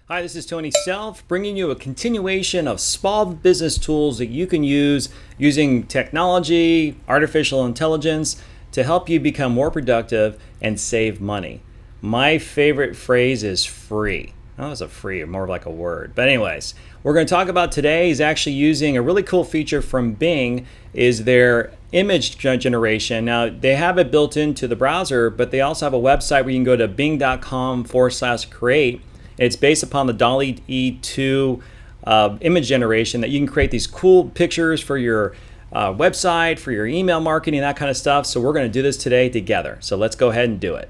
Hi, this is Tony Self, bringing you a continuation of small business tools that you can use using technology, artificial intelligence to help you become more productive and save money. My favorite phrase is free. Oh, it's a free, more like a word. But anyways, we're going to talk about today is actually using a really cool feature from Bing is their image generation. Now, they have it built into the browser, but they also have a website where you can go to bing.com/create. It's based upon the DALL-E 2 image generation that you can create these cool pictures for your website, for your email marketing, that kind of stuff. So we're going to do this today together. So let's go ahead and do it.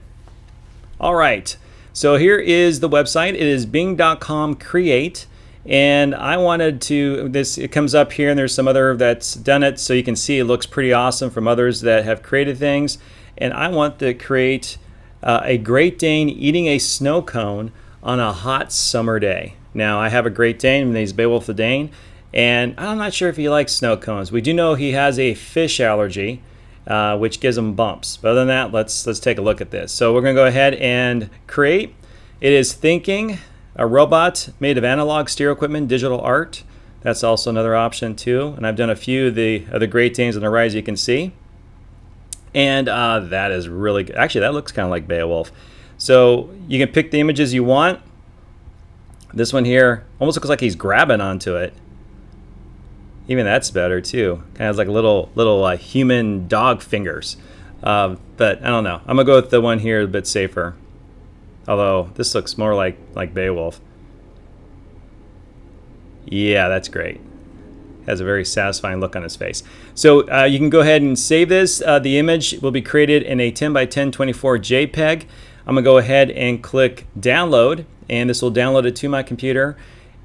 All right. So here is the website. It is bing.com/create. And I wanted to, it comes up here and there's some other that's done it. So you can see it looks pretty awesome from others that have created things. And I want to create a Great Dane eating a snow cone on a hot summer day. Now, I have a Great Dane, he's Beowulf the Dane, and I'm not sure if he likes snow cones. We do know he has a fish allergy, which gives him bumps. But other than that, let's take a look at this. So we're going to go ahead and create. It is thinking, a robot made of analog stereo equipment, digital art. That's also another option too. And I've done a few of the Great Danes on the right, as you can see. And that is really good. Actually, that looks kind of like Beowulf. So you can pick the images you want. This one here almost looks like he's grabbing onto it. Even that's better too. Kind of like little human dog fingers. But I don't know. I'm gonna go with the one here, a bit safer. Although this looks more like Beowulf. Yeah, that's great. Has a very satisfying look on his face. So you can go ahead and save this. The image will be created in a 10 by 1024 JPEG. I'm going to go ahead and click download, and this will download it to my computer.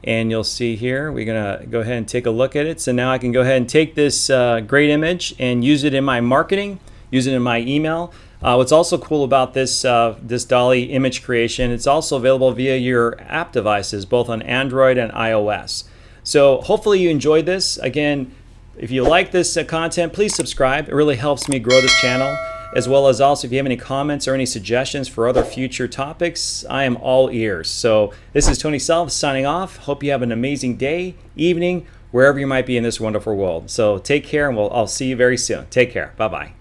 And you'll see here, we're going to go ahead and take a look at it. So now I can go ahead and take this great image and use it in my marketing, use it in my email. What's also cool about this DALL-E image creation, it's also available via your app devices, both on Android and iOS. So hopefully you enjoyed this. Again, if you like this content, please subscribe. It really helps me grow this channel. As well as also if you have any comments or any suggestions for other future topics, I am all ears. So this is Tony Self signing off. Hope you have an amazing day, evening, wherever you might be in this wonderful world. So take care, and I'll see you very soon. Take care. Bye-bye.